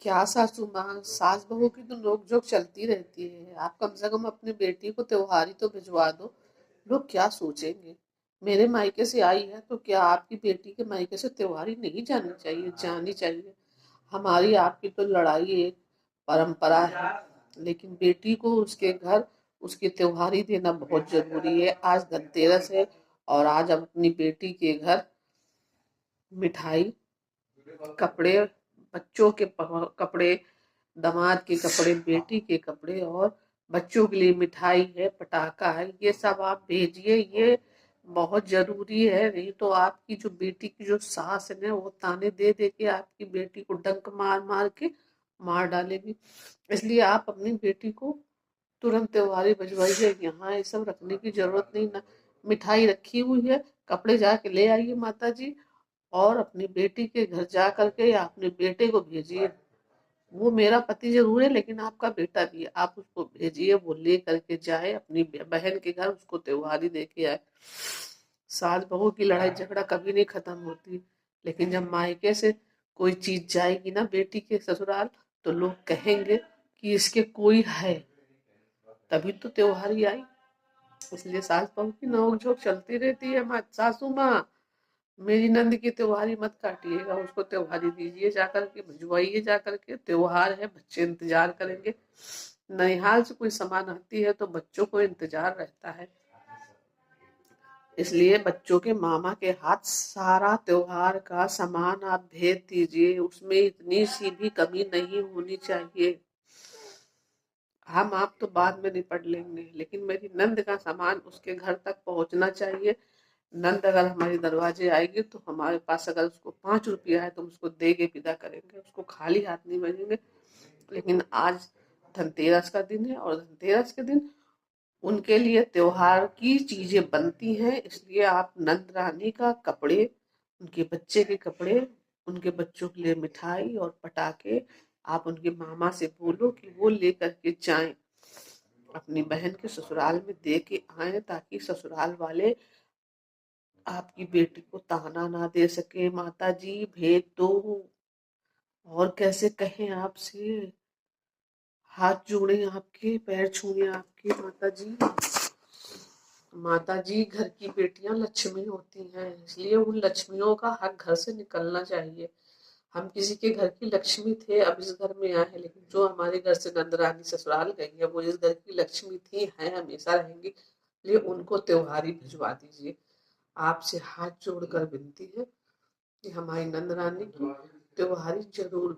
क्या सासू माँ, सास बहू की तो नोक-झोंक चलती रहती है। आप कम से कम अपनी बेटी को त्योहारी तो भिजवा दो। लोग क्या सोचेंगे? मेरे मायके से आई है तो क्या आपकी बेटी के मायके से त्योहारी नहीं जानी चाहिए? जानी चाहिए। हमारी आपकी तो लड़ाई एक परंपरा है, लेकिन बेटी को उसके घर उसकी त्योहारी देना बहुत जरूरी है। आज धनतेरस है और आज हम अपनी बेटी के घर मिठाई, कपड़े, बच्चों के कपड़े, दामाद के कपड़े, बेटी के कपड़े और बच्चों के लिए मिठाई है, पटाखा है, ये सब आप भेजिए। ये बहुत जरूरी है, नहीं तो आपकी जो बेटी की जो सास है ना, वो ताने दे दे के आपकी बेटी को डंक मार मार के मार डालेगी। इसलिए आप अपनी बेटी को तुरंत त्योहारी भिजवाइए। यहाँ ये सब रखने की जरूरत नहीं ना। मिठाई रखी हुई है, कपड़े जाके ले आइए माता जी, और अपनी बेटी के घर जा करके या अपने बेटे को भेजिए। वो मेरा पति जरूर है, लेकिन आपका बेटा भी है। आप उसको भेजिए, वो ले करके जाए अपनी बहन के घर, उसको त्योहारी दे के आए। सास बहू की लड़ाई झगड़ा कभी नहीं खत्म होती, लेकिन जब मायके से कोई चीज जाएगी ना बेटी के ससुराल, तो लोग कहेंगे कि इसके कोई है, तभी तो त्योहारी आई। इसलिए सास बहू की नोक झोंक चलती रहती है। सासू माँ, मेरी नंद की त्योहारी मत काटिएगा, उसको त्योहारी दीजिए, जाकर के भिजवाइए, जाकर के त्योहार है, बच्चे इंतजार करेंगे। ननिहाल से कोई सामान आती है तो बच्चों को इंतजार रहता है, इसलिए बच्चों के मामा के हाथ सारा त्योहार का सामान आप भेज दीजिए। उसमें इतनी सी भी कमी नहीं होनी चाहिए। हम आप तो बाद में निपट लेंगे, लेकिन मेरी नंद का सामान उसके घर तक पहुंचना चाहिए। नंद अगर हमारे दरवाजे आएगी तो हमारे पास अगर उसको 5 रुपया है तो हम उसको दे के विदा करेंगे, उसको खाली हाथ नहीं भेजेंगे। लेकिन आज धनतेरस का दिन है और धनतेरस के दिन उनके लिए त्योहार की चीजें बनती हैं, इसलिए आप नंद रानी का कपड़े, उनके बच्चे के कपड़े, उनके बच्चों के लिए मिठाई और पटाखे आप उनके मामा से बोलो कि वो लेकर के जाएं, अपनी बहन के ससुराल में दे के आए, ताकि ससुराल वाले आपकी बेटी को ताना ना दे सके। माता जी भेज दो, और कैसे कहें आपसे। हाथ जोड़े आपके, पैर छूए आपके माता जी। माता जी, घर की बेटियां लक्ष्मी होती हैं, इसलिए उन लक्ष्मियों का हक घर से निकलना चाहिए। हम किसी के घर की लक्ष्मी थे, अब इस घर में आए हैं, लेकिन जो हमारे घर से नंदरानी ससुराल गई है वो इस घर की लक्ष्मी थी, है, हमेशा रहेंगी। इसलिए उनको त्योहारी भिजवा दीजिए। आपसे हाथ जोड़कर विनती है कि हमारी नंदरानी की त्योहारी जरूर